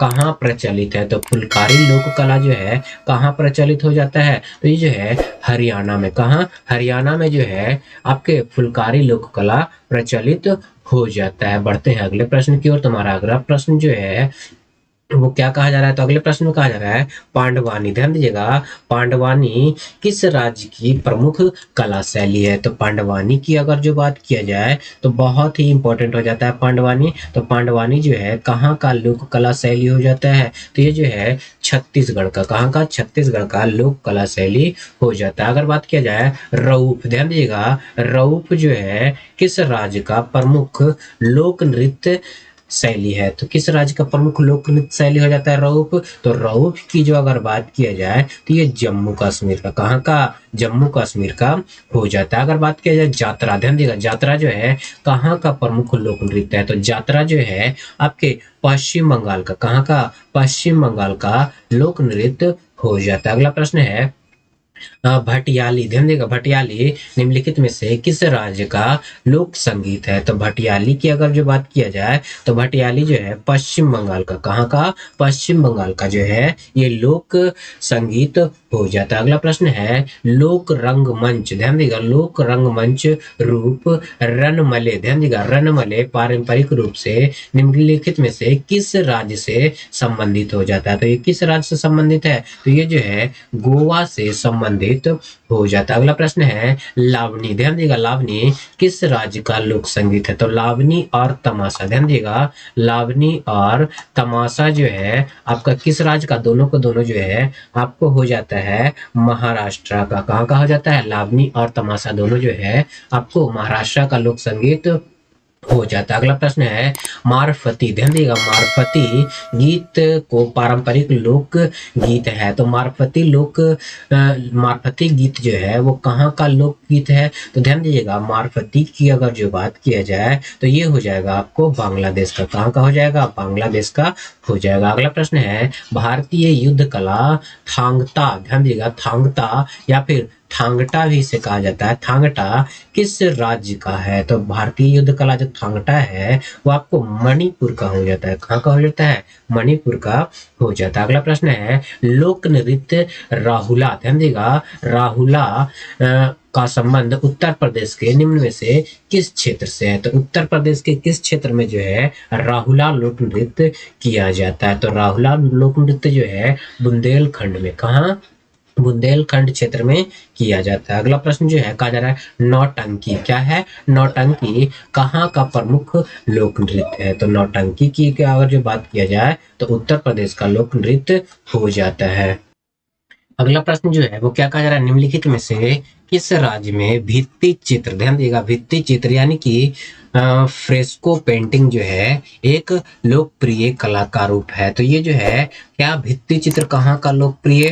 कहाँ प्रचलित है? तो फुलकारी लोक कला जो है कहाँ प्रचलित हो जाता है? तो ये जो है हरियाणा में, कहाँ? हरियाणा में जो है आपके फुलकारी लोक कला प्रचलित हो जाता है। बढ़ते हैं अगले प्रश्न की ओर। तुम्हारा अगला प्रश्न जो है वो क्या कहा जा रहा है? तो अगले प्रश्न में कहा जा रहा है पांडवानी, ध्यान दीजिएगा, पांडवानी किस राज्य की प्रमुख कला शैली है? तो पांडवानी की अगर जो बात किया जाए तो बहुत ही इंपॉर्टेंट हो जाता है पांडवानी। तो पांडवानी जो है कहाँ का लोक कला शैली हो जाता है? तो ये जो है छत्तीसगढ़ का, कहाँ का? छत्तीसगढ़ का लोक कला शैली हो जाता है। अगर बात किया जाए रऊफ, ध्यान दीजिएगा, रऊफ जो है किस राज्य का प्रमुख लोक नृत्य शैली है? तो किस राज्य का प्रमुख लोक नृत्य शैली हो जाता है रऊफ? तो रऊफ की जो अगर बात किया जाए तो ये जम्मू कश्मीर का, कहाँ का? जम्मू कश्मीर का हो जाता है। अगर बात किया जाए जात्रा, ध्यान दीजिएगा, जात्रा जो है कहाँ का प्रमुख लोक नृत्य है? तो जात्रा जो है आपके पश्चिम बंगाल का, कहाँ का? पश्चिम बंगाल का लोक नृत्य हो जाता है। अगला प्रश्न है भटियाली, ध्यान देगा, भटियाली निम्नलिखित में से किस राज्य का लोक संगीत है? तो भटियाली की अगर जो बात किया जाए तो भटियाली जो है पश्चिम बंगाल का, कहाँ का? पश्चिम बंगाल का जो है ये लोक संगीत हो जाता है। अगला प्रश्न है लोक रंगमंच, ध्यान देगा, लोक रंगमंच रूप रनमले, ध्यान देगा, रनमले पारंपरिक रूप से निम्नलिखित में से किस राज्य से संबंधित हो जाता है? तो ये किस राज्य से संबंधित है? तो ये जो है गोवा से संबंधित हो जाता है। अगला प्रश्न है लावनी, ध्यान दीजिएगा, लावनी किस राज्य का लोक संगीत है? तो लावनी और तमाशा, ध्यान दीजिएगा, लावनी और तमाशा जो है आपका किस राज्य का? दोनों को दोनों जो है आपको हो जाता है महाराष्ट्र का। कहाँ का हो जाता है? लावनी और तमाशा दोनों जो है आपको महाराष्ट्र का लोक संगीत हो जाता है। अगला प्रश्न है मारफती, ध्यान दीजिएगा, मारफती गीत को पारंपरिक लोक गीत है। तो मारफती गीत जो है वो कहाँ का लोक गीत है? तो ध्यान दीजिएगा मारफती की अगर जो बात किया जाए तो ये हो जाएगा आपको बांग्लादेश का, कहाँ का हो जाएगा? बांग्लादेश का हो जाएगा। अगला प्रश्न है भारतीय युद्ध कला थांगता, ध्यान दीजिएगा, थांगता या फिर थांगटा भी इसे कहा जाता है, थांगटा किस राज्य का है? तो भारतीय युद्ध कला जो थांगटा है वो आपको मणिपुर का हो जाता है। कहाँ का हो जाता है? मणिपुर का हो जाता है। अगला प्रश्न है लोक नृत्य राहुला, ध्यान देगा, राहुला का संबंध उत्तर प्रदेश के निम्न में से किस क्षेत्र से है? तो उत्तर प्रदेश के किस क्षेत्र में जो है राहुला लोक नृत्य किया जाता है? तो राहुला लोक नृत्य जो है बुंदेलखंड में, कहाँ? बुंदेलखंड क्षेत्र में किया जाता है। अगला प्रश्न जो है कहा जा रहा है नौटंकी, क्या है? नौटंकी कहाँ का प्रमुख लोक नृत्य है? तो नौटंकी की अगर जो बात किया जाए तो उत्तर प्रदेश का लोक नृत्य हो जाता है। अगला प्रश्न जो है वो क्या कहा जा रहा है निम्नलिखित में से किस राज्य में भित्ति चित्र, ध्यान दिएगा, भित्ति चित्र यानी कि फ्रेस्को पेंटिंग जो है एक लोकप्रिय कला का रूप है। तो ये जो है क्या भित्ति चित्र कहाँ का लोकप्रिय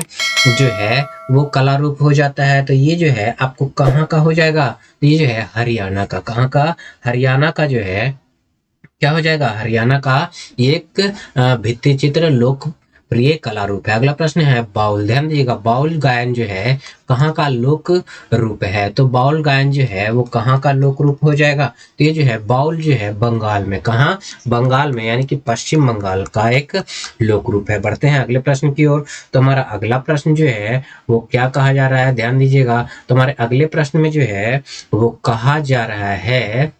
जो है वो कला रूप हो जाता है? तो ये जो है आपको कहाँ का हो जाएगा? तो ये जो है हरियाणा का, कहाँ का? हरियाणा का जो है क्या हो जाएगा? हरियाणा का एक भित्ति चित्र प्रिय कला रूप है। अगला प्रश्न है बाउल। ध्यान दीजिएगा, बाउल गायन जो है कहाँ का लोक रूप है? तो बाउल गायन जो है वो कहाँ का लोक रूप हो जाएगा? तो ये जो है बाउल जो है बंगाल में, कहाँ? बंगाल में, यानी कि पश्चिम बंगाल का एक लोक रूप है। बढ़ते हैं अगले प्रश्न की ओर। तो हमारा अगला प्रश्न जो है वो क्या कहा जा रहा है? ध्यान दीजिएगा, तो हमारे अगले प्रश्न में जो है वो कहा जा रहा है,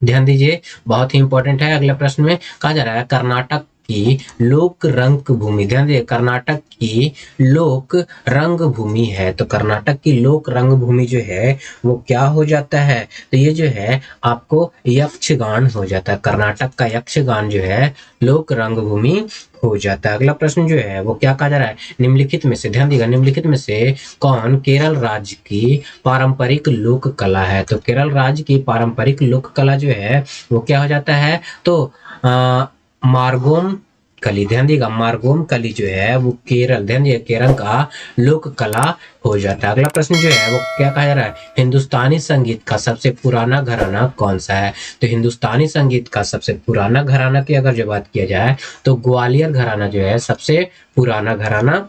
ध्यान दीजिए, बहुत ही इंपॉर्टेंट है। अगले प्रश्न में कहा जा रहा है कर्नाटक की लोक रंग भूमि। ध्यान दीजिए, कर्नाटक की लोक रंग भूमि है। तो कर्नाटक की लोक रंग भूमि जो है वो क्या हो जाता है? तो ये जो है आपको यक्षगान हो जाता है। कर्नाटक का यक्षगान जो है लोक रंग भूमि हो जाता है। अगला प्रश्न जो है वो क्या कहा जा रहा है? निम्नलिखित में से, ध्यान दीजिएगा, निम्नलिखित में से कौन केरल राज्य की पारंपरिक लोक कला है? तो केरल राज्य की पारंपरिक लोक कला जो है वो क्या हो जाता है? तो मार्गोम कली। ध्यान दीजिएगा, मार्गोम कली जो है वो केरल, ध्यान दीजिए, केरल का लोक कला हो जाता है। अगला प्रश्न जो है वो क्या कहा जा रहा है? हिंदुस्तानी संगीत का सबसे पुराना घराना कौन सा है? तो हिंदुस्तानी संगीत का सबसे पुराना घराना की अगर जो बात किया जाए तो ग्वालियर घराना जो है सबसे पुराना घराना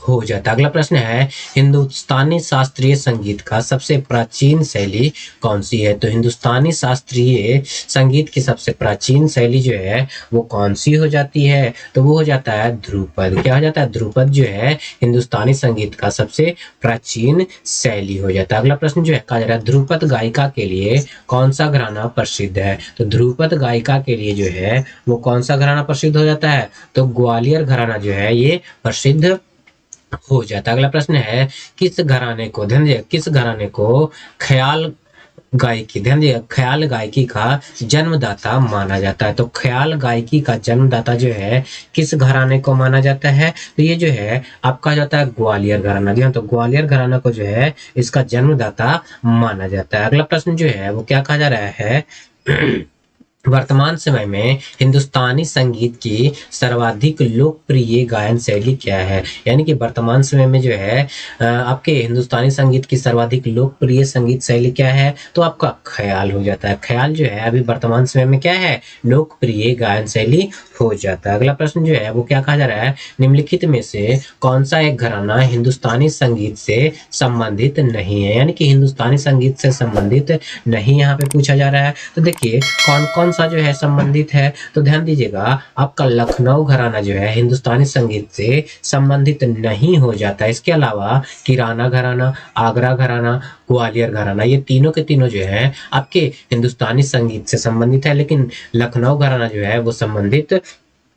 हो जाता है। अगला प्रश्न है हिंदुस्तानी शास्त्रीय संगीत का सबसे प्राचीन शैली कौन सी है? तो हिंदुस्तानी शास्त्रीय संगीत की सबसे प्राचीन शैली जो है वो कौन सी हो जाती है? तो वो हो जाता है ध्रुपद। क्या हो जाता है? ध्रुपद जो है हिंदुस्तानी संगीत का सबसे प्राचीन शैली हो जाता है। अगला प्रश्न जो है कहा जा रहा है ध्रुपद गायिका के लिए कौन सा घराना प्रसिद्ध है? तो ध्रुपद गायिका के लिए जो है वो कौन सा घराना प्रसिद्ध हो जाता है? तो ग्वालियर घराना जो है ये प्रसिद्ध हो जाता है। अगला प्रश्न है किस घराने को, ध्यान दीजिए, किस घराने को ख्याल गायकी, ध्यान दीजिए, ख्याल गायकी का जन्मदाता माना जाता है? तो ख्याल गायकी का जन्मदाता जो है किस घराने को माना जाता है? तो ये जो है आपका जाता है ग्वालियर घराना। ध्यान, तो ग्वालियर घराना को जो है इसका जन्मदाता माना जाता है। अगला प्रश्न जो है वो क्या कहा जा रहा है? वर्तमान समय में हिंदुस्तानी संगीत की सर्वाधिक लोकप्रिय गायन शैली क्या है? यानी कि वर्तमान समय में जो है आपके हिंदुस्तानी संगीत की सर्वाधिक लोकप्रिय संगीत शैली क्या है? तो आपका ख्याल हो जाता है। ख्याल जो है अभी वर्तमान समय में क्या है? लोकप्रिय गायन शैली हो जाता है। अगला प्रश्न जो है वो क्या कहा जा रहा है? निम्नलिखित में से कौन सा एक घराना हिंदुस्तानी संगीत से संबंधित नहीं है? यानी कि हिंदुस्तानी संगीत से संबंधित नहीं यहाँ पे पूछा जा रहा है। तो देखिए कौन कौन सा जो है संबंधित है? तो ध्यान दीजिएगा, आपका लखनऊ घराना जो है हिंदुस्तानी संगीत से संबंधित नहीं हो जाता। इसके अलावा किराना घराना, आगरा घराना, ग्वालियर घराना, ये तीनों के तीनों जो है आपके हिंदुस्तानी संगीत से संबंधित है, लेकिन लखनऊ घराना जो है वो संबंधित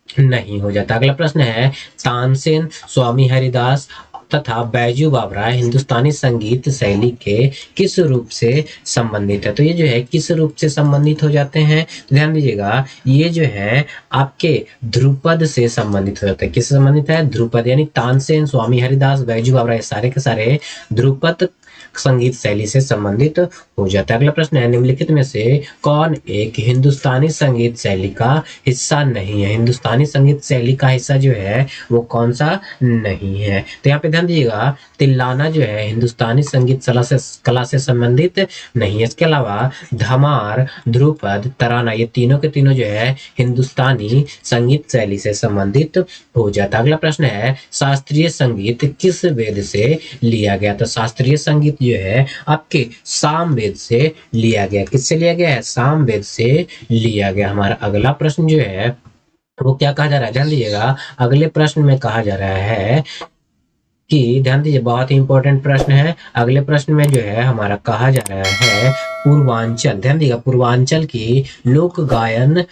नहीं हो जाता। अगला प्रश्न है तानसेन, स्वामी हरिदास तथा बैजू बावरा हिंदुस्तानी संगीत शैली के किस रूप से संबंधित है? तो ये जो है किस रूप से संबंधित हो जाते हैं? तो ध्यान दीजिएगा, ये जो है आपके ध्रुपद से संबंधित हो जाते हैं। किससे संबंधित है? ध्रुपद, यानी तानसेन, स्वामी हरिदास, बैजू बावरा, ये सारे के सारे ध्रुपद संगीत शैली से संबंधित हो जाता है। अगला प्रश्न है निम्नलिखित में से कौन एक हिंदुस्तानी संगीत शैली का हिस्सा नहीं है? हिंदुस्तानी संगीत शैली का हिस्सा जो है वो कौन सा नहीं है? तो यहाँ पे ध्यान दीजिएगा, तिल्लाना जो है हिंदुस्तानी संगीत कला से संबंधित नहीं है। इसके अलावा धमार, ध्रुपद, तराना, ये तीनों के तीनों जो है हिंदुस्तानी संगीत शैली से संबंधित हो जाता है। अगला प्रश्न है शास्त्रीय संगीत किस वेद से लिया गया? तो शास्त्रीय संगीत जो है आपके साम वेद से लिया गया। किससे लिया गया है? साम वेद से लिया गया। हमारा अगला प्रश्न जो है वो क्या कहा जा रहा है? ध्यान दीजिएगा, अगले प्रश्न में कहा जा रहा है कि, ध्यान दीजिए, बहुत ही इंपॉर्टेंट प्रश्न है। अगले प्रश्न में जो है हमारा कहा जा रहा है पूर्वांचल, ध्यान दीजिएगा, पूर्वांचल की लोक गायन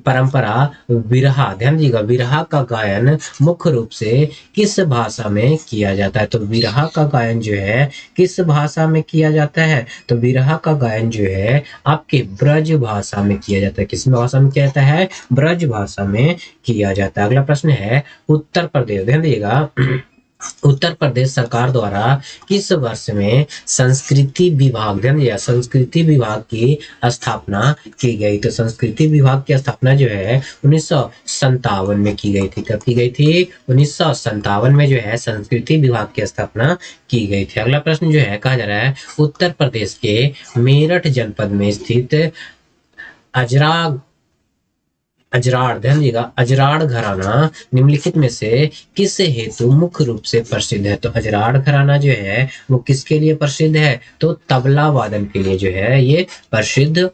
परंपरा विरहा, ध्यान दीजिएगा, विरहा का गायन मुख्य रूप से किस भाषा में किया जाता है? तो विरहा का गायन जो है किस भाषा में किया जाता है? तो विरहा का गायन जो है आपके ब्रज भाषा में किया जाता है। किस भाषा में किया जाता है? ब्रज भाषा में किया जाता है। अगला प्रश्न है उत्तर प्रदेश, ध्यान दीजिएगा, उत्तर प्रदेश सरकार द्वारा किस वर्ष में संस्कृति विभाग, ध्यान दीजिए, संस्कृति विभाग की स्थापना की गई? तो संस्कृति विभाग की स्थापना जो है 1957 में की गई थी। कब की गई थी? 1957 में जो है संस्कृति विभाग की स्थापना की गई थी। अगला प्रश्न जो है कहा जा रहा है उत्तर प्रदेश के मेरठ जनपद में स्थित अजरा अजराड़, ध्यान दीजिएगा, अजराड़ घराना निम्नलिखित में से किस हेतु मुख्य रूप से प्रसिद्ध है? तो अजराड़ घराना जो है वो किसके लिए प्रसिद्ध है? तो तबला वादन के लिए जो है ये प्रसिद्ध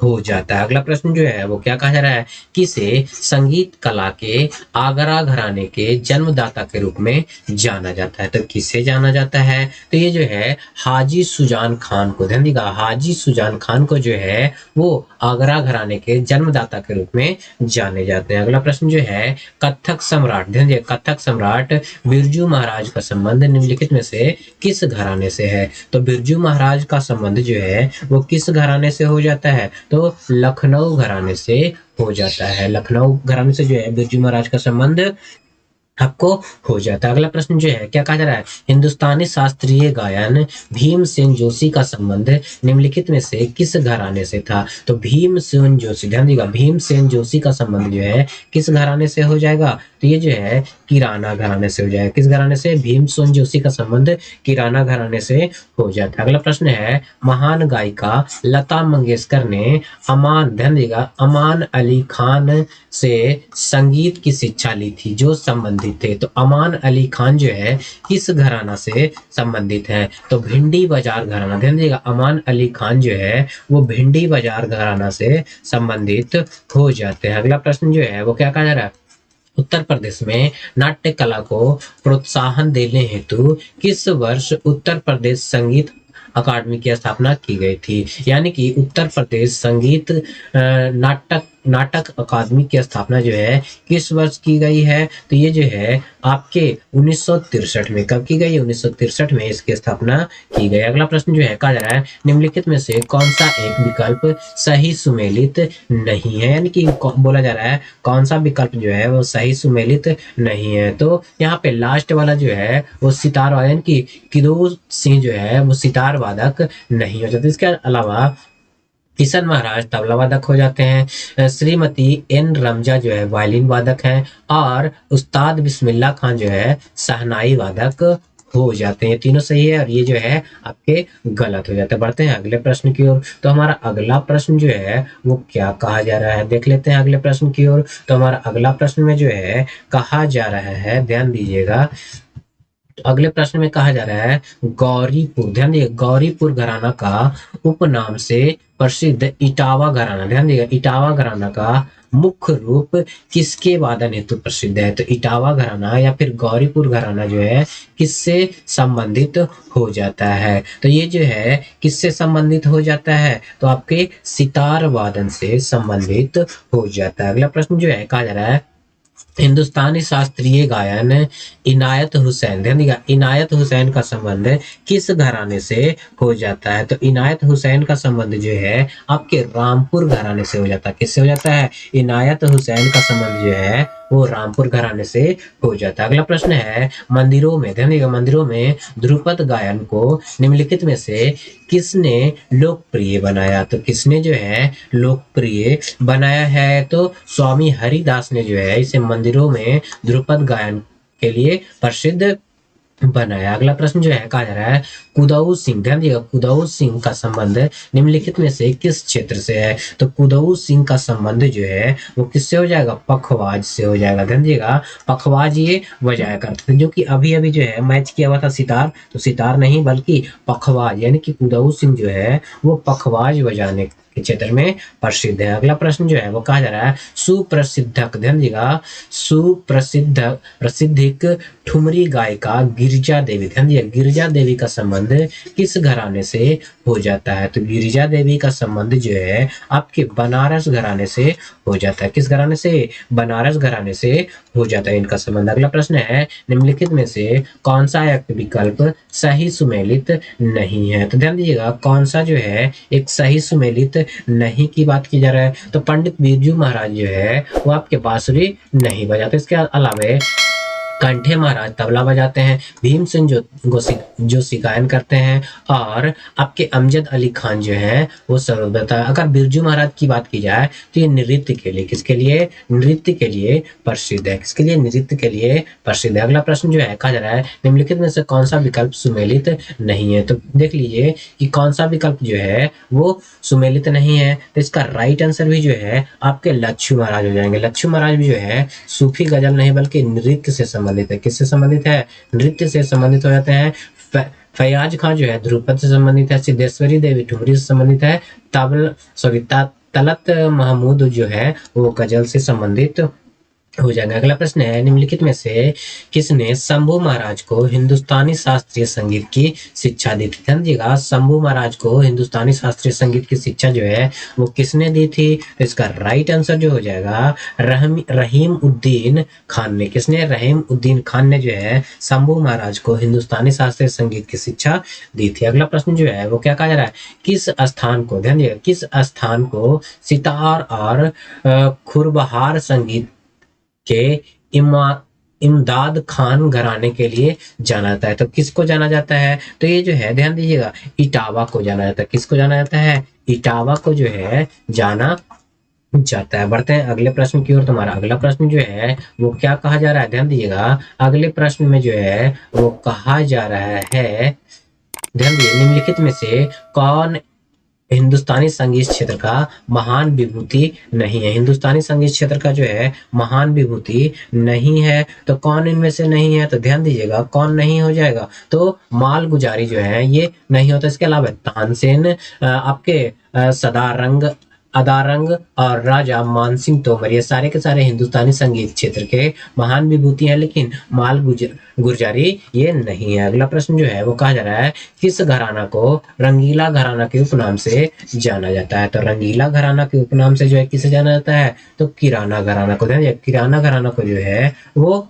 हो जाता है। अगला प्रश्न जो है वो क्या कहा जा रहा है? किसे संगीत कला के आगरा घराने के जन्मदाता के रूप में जाना जाता है? तो किसे जाना जाता है? तो ये जो है हाजी सुजान खान को, ध्यान दीजिएगा, हाजी सुजान खान को जो है वो आगरा घराने के जन्मदाता के रूप में जाने जाते हैं। अगला प्रश्न जो है कथक सम्राट, ध्यान दीजिए, कथक सम्राट बिरजू महाराज का संबंध निम्नलिखित में से किस घराने से है? तो बिरजू महाराज का संबंध जो है वो किस घराने से हो जाता है? तो लखनऊ घराने से हो जाता है। लखनऊ घराने से जो है बिरजू महाराज का संबंध आपको हो जाता है। अगला प्रश्न जो है क्या कहा जा रहा है? हिंदुस्तानी शास्त्रीय गायन भीमसेन जोशी का संबंध निम्नलिखित में से किस घराने से था? तो भीमसेन जोशी, ध्यान दीजिएगा, भीमसेन जोशी का संबंध जो है किस घराने से हो जाएगा? तो ये जो है किराना घराने से हो जाएगा। किस घराने से? भीमसेन जोशी का संबंध किराना घराने से हो जाता है। अगला प्रश्न है महान गायिका लता मंगेशकर ने अमान, ध्यान दीजिएगा, अमान अली खान से संगीत की शिक्षा ली थी जो संबंधित थे। तो अमान अली खान जो है किस घराना से संबंधित है? तो भिंडी बाजार घराना, ध्यान दीजिएगा, अमान अली खान जो है वो भिंडी बाजार घराना से संबंधित हो जाते हैं। अगला प्रश्न जो है वो क्या कहा जा रहा है? उत्तर प्रदेश में नाट्य कला को प्रोत्साहन देने हेतु किस वर्ष उत्तर प्रदेश संगीत अकादमी की स्थापना की गई थी? यानी कि उत्तर प्रदेश संगीत नाटक नाटक अकादमी की स्थापना जो है किस वर्ष की गई है? तो ये जो है आपके 1963 में। कब की गई? 1963 में इसकी स्थापना की गई। अगला प्रश्न जो है कहा जा रहा है निम्नलिखित में से कौन सा एक विकल्प सही सुमेलित नहीं है? यानी कि बोला जा रहा है कौन सा विकल्प जो है वो सही सुमेलित नहीं है। तो यहाँ पे लास्ट वाला जो है वो सितार वादन की किरोड़ सिंह जो है वो सितार वादक नहीं हो जाते। इसके अलावा किशन महाराज तबला वादक हो जाते हैं, श्रीमती एन रमजा जो है वायलिन वादक हैं, और उस्ताद बिस्मिल्लाह खान जो है शहनाई वादक हो जाते हैं। ये तीनों सही है और ये जो है आपके गलत हो जाते हैं। बढ़ते हैं अगले प्रश्न की ओर। तो हमारा अगला प्रश्न जो है वो क्या कहा जा रहा है, देख लेते हैं अगले प्रश्न की ओर। तो हमारा अगला प्रश्न में जो है कहा जा रहा है, ध्यान दीजिएगा, अगले प्रश्न में कहा जा रहा है गौरीपुर, ध्यान दिए, गौरीपुर घराना का उपनाम से प्रसिद्ध इटावा घराना, ध्यान दिएगा, इटावा घराना का मुख्य रूप किसके वादन हेतु प्रसिद्ध है? तो इटावा घराना या फिर गौरीपुर घराना जो है किससे संबंधित हो जाता है? तो ये जो है किससे संबंधित हो जाता है? तो आपके सितार वादन से संबंधित हो जाता है। अगला प्रश्न जो है कहा जा रहा है हिंदुस्तानी शास्त्रीय गायन इनायत हुसैन, ध्यान दीजिएगा, इनायत हुसैन का संबंध किस घराने से हो जाता है? तो इनायत हुसैन का संबंध जो है आपके रामपुर घराने से हो जाता है। किससे हो जाता है? इनायत हुसैन का संबंध जो है वो रामपुर घराने से हो जाता है। अगला प्रश्न है मंदिरों में, ध्यान दीजिएगा, मंदिरों में ध्रुपद गायन को निम्नलिखित में से किसने लोकप्रिय बनाया? तो किसने जो है लोकप्रिय बनाया है? तो स्वामी हरिदास ने जो है इसे मंदिरों में ध्रुपद गायन के लिए प्रसिद्ध बनाया। अगला प्रश्न जो है कहा जा रहा है कुदऊ सिंह, ध्यान दिएगा, कुदऊ सिंह का संबंध निम्नलिखित में से किस क्षेत्र से है? तो कुदऊ सिंह का संबंध जो है वो किससे हो जाएगा? पखवाज से हो जाएगा। ध्यान दिएगा, पखवाज ये बजाया करते थे, जो कि अभी अभी जो है मैच किया हुआ था सितार, तो सितार नहीं बल्कि पखवाज, यानी कि कुदऊ सिंह जो है वो पखवाज बजाने के क्षेत्र में प्रसिद्ध है। अगला प्रश्न जो है वो कहा जा रहा है सुप्रसिद्धक, ध्यान दीजिएगा, प्रसिद्धिक ठुमरी गायिका गिरिजा देवी, ध्यान दीजिए, गिरिजा देवी का संबंध किस घराने से हो जाता है? तो गिरिजा देवी का संबंध जो है आपके बनारस घराने से हो जाता है। किस घराने से? बनारस घराने से हो जाता है इनका संबंध। अगला प्रश्न है निम्नलिखित में से कौन सा एक विकल्प सही सुमेलित नहीं है? तो ध्यान दीजिएगा कौन सा जो है एक सही सुमेलित नहीं की बात की जा रहा है। तो पंडित बिरजू महाराज जो है वो आपके बांसुरी नहीं बजाते। इसके अलावा कंठे महाराज तबला बजाते हैं, भीमसेन जोशी गायन करते हैं, और आपके अमजद अली खान जो है वो सर्वोदता। अगर बिरजू महाराज की बात की जाए तो ये नृत्य के लिए, किसके लिए, नृत्य के लिए प्रसिद्ध है, किसके लिए, नृत्य के लिए प्रसिद्ध है। अगला प्रश्न जो है कहा जा रहा है निम्नलिखित में से कौन सा विकल्प सुमेलित नहीं है। तो देख लीजिए कि कौन सा विकल्प जो है वो सुमेलित नहीं है। तो इसका राइट आंसर भी जो है आपके लच्छू महाराज हो जाएंगे। लच्छू महाराज भी जो है सूफी गजल नहीं बल्कि नृत्य से संबंधित है। किससे संबंधित है, नृत्य से संबंधित हो जाते हैं। फैयाज खान जो है ध्रुपद से संबंधित है। सिद्धेश्वरी देवी ठुमरी से संबंधित है। तलत महमूद जो है वो गजल से संबंधित हो जाएगा। अगला प्रश्न है निम्नलिखित में से किसने शंभू महाराज को हिंदुस्तानी शास्त्रीय संगीत की शिक्षा दी थी। ध्यान दीजिएगा, शंभू महाराज को हिंदुस्तानी शास्त्रीय संगीत की शिक्षा जो है वो किसने दी थी। तो इसका राइट आंसर जो हो जाएगा रहीम उद्दीन खान ने। किसने, रहीम उद्दीन खान ने जो है शंभू महाराज को हिंदुस्तानी शास्त्रीय संगीत की शिक्षा दी थी। अगला प्रश्न जो है वो क्या कहा जा रहा है, किस स्थान को, ध्यान दीजिएगा, किस स्थान को सितार और खुरबहार संगीत के इमदाद खान घराने के लिए जाना जाता है। तो किसको जाना जाता है, तो ये जो है ध्यान दीजिएगा इटावा को जाना जाता है। किसको जाना जाता है, इटावा को जो है जाना जाता है। बढ़ते हैं अगले प्रश्न की ओर। तुम्हारा अगला प्रश्न जो है वो क्या कहा जा रहा है, ध्यान दीजिएगा अगले प्रश्न में जो है वो कहा जा रहा है, ध्यान दीजिए, निम्नलिखित में से कौन हिंदुस्तानी संगीत क्षेत्र का महान विभूति नहीं है। हिंदुस्तानी संगीत क्षेत्र का जो है महान विभूति नहीं है। तो कौन इनमें से नहीं है, तो ध्यान दीजिएगा कौन नहीं हो जाएगा, तो मालगुजारी जो है ये नहीं होता। इसके अलावा तानसेन, आपके सदारंग, अदारंग और राजा मानसिंह तोमर, ये सारे के सारे हिंदुस्तानी संगीत क्षेत्र के महान विभूति हैं, लेकिन गुरजारी ये नहीं है। अगला प्रश्न जो है वो कहा जा रहा है किस घराना को रंगीला घराना के उपनाम से जाना जाता है। तो रंगीला घराना के उपनाम से जो है किसे जाना जाता है, तो किराना घराना को। किराना घराना को जो है वो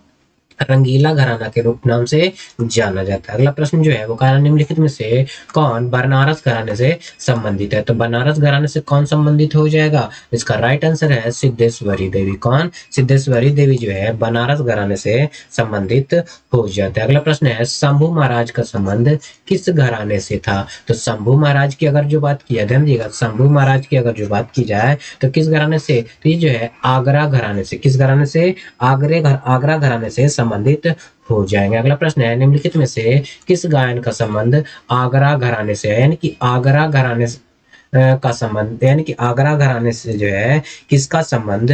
रंगीला घराना के रूप नाम से जाना जाता है। अगला प्रश्न जो है वो कहा निम्नलिखित में से कौन बनारस घराने से संबंधित है। तो बनारस घराने से कौन संबंधित हो जाएगा, इसका राइट आंसर है सिद्धेश्वरी देवी। कौन, सिद्धेश्वरी देवी जो है बनारस घराने से संबंधित हो जाता है। अगला प्रश्न है शंभू महाराज का संबंध किस घराने से था। तो शंभू महाराज की अगर जो बात की, ध्यान दीजिएगा, शंभू महाराज की अगर जो बात की जाए तो किस घराने से, तो ये जो है आगरा घराने से। किस घराने से, आगरा घराने से संबंधित हो जाएंगे। अगला प्रश्न है निम्नलिखित में से किस गायन का संबंध आगरा घराने से है, यानी कि आगरा घराने का संबंध, यानी कि आगरा घराने से जो है किसका संबंध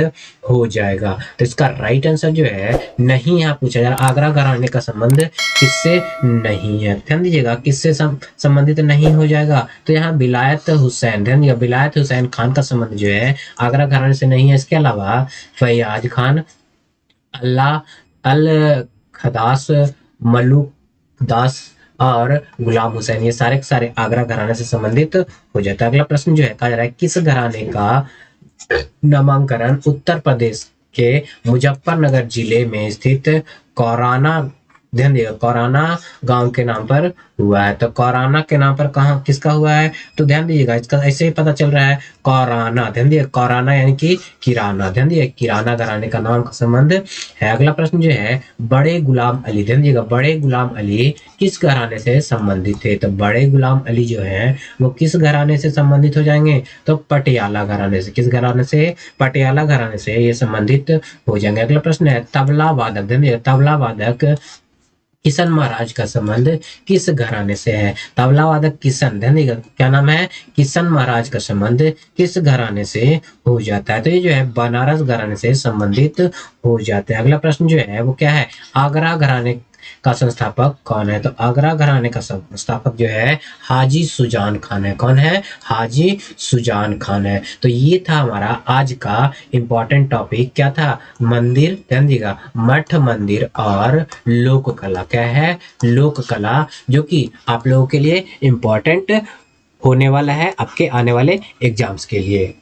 हो जाएगा। तो इसका राइट आंसर जो है नहीं यहाँ पूछा जा रहा, आगरा घराने का संबंध किससे नहीं है। ध्यान दीजिएगा किससे संबंधित नहीं हो जाएगा, तो यहाँ बिलायत हुसैन, ध्यान दीजिएगा बिलायत हुसैन खान का संबंध जो है आगरा घराने से नहीं है। इसके अलावा फैयाज खान, अल्लाह अल खदास, मलूक दास और गुलाम हुसैन, ये सारे के सारे आगरा घराने से संबंधित हो जाता है। अगला प्रश्न जो है कहा जा रहा है किस घराने का नामांकन उत्तर प्रदेश के मुजफ्फरनगर जिले में स्थित कौराना, ध्यान दिएगा कौराना गांव के नाम पर हुआ है। तो कौराना के नाम पर कहाँ किसका हुआ है, तो ध्यान दीजिएगा इसका ऐसे ही पता चल रहा है कौराना, ध्यान दिए कौराना यानी कि किराना, ध्यान दिए किराना घराने का नाम का संबंध है। अगला प्रश्न जो है बड़े गुलाम अली, ध्यान दीजिएगा बड़े गुलाम अली किस घराने से संबंधित थे। तो बड़े गुलाम अली जो है वो किस घराने से संबंधित हो जाएंगे, तो पटियाला घराने से। किस घराने से, पटियाला घराने से ये संबंधित हो जाएंगे। अगला प्रश्न है तबला वादक, ध्यान दीजिए तबला वादक किशन महाराज का संबंध किस घराने से है। तबला वादक किशन, ध्यान दीजिएगा क्या नाम है, किशन महाराज का संबंध किस घराने से हो जाता है। तो ये जो है बनारस घराने से संबंधित हो जाते हैं। अगला प्रश्न जो है वो क्या है, आगरा घराने का संस्थापक कौन है। तो आगरा घराने का संस्थापक जो है हाजी सुजान खान है। कौन है, हाजी सुजान खान है। तो ये था हमारा आज का इंपॉर्टेंट टॉपिक, क्या था, मंदिर, ध्यान दीजिएगा मठ मंदिर और लोक कला। क्या है, लोक कला, जो कि आप लोगों के लिए इंपॉर्टेंट होने वाला है आपके आने वाले एग्जाम्स के लिए।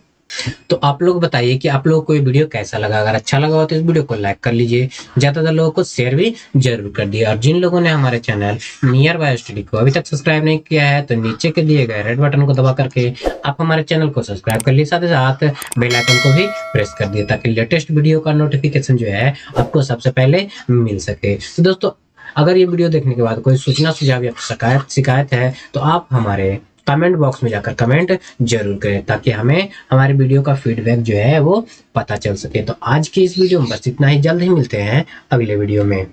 तो आप लोग बताइए कि आप लोगों को ये वीडियो कैसा लगा। अगर अच्छा लगा हो तो इस वीडियो को लाइक कर लीजिए, ज्यादातर लोगों को शेयर भी जरूर कर दिए। और जिन लोगों ने हमारे चैनल नियर बाय स्टडी को अभी तक सब्सक्राइब नहीं किया है तो नीचे के दिए गए रेड बटन को दबा करके आप हमारे चैनल को सब्सक्राइब कर लिए, साथ ही साथ बेल आइकन को भी प्रेस कर दिए ताकि लेटेस्ट वीडियो का नोटिफिकेशन जो है आपको सबसे पहले मिल सके। तो दोस्तों, अगर ये वीडियो देखने के बाद कोई सूचना सुझाव या शिकायत है तो आप हमारे कमेंट बॉक्स में जाकर कमेंट जरूर करें ताकि हमें हमारे वीडियो का फीडबैक जो है वो पता चल सके। तो आज की इस वीडियो में बस इतना ही, जल्द ही मिलते हैं अगले वीडियो में।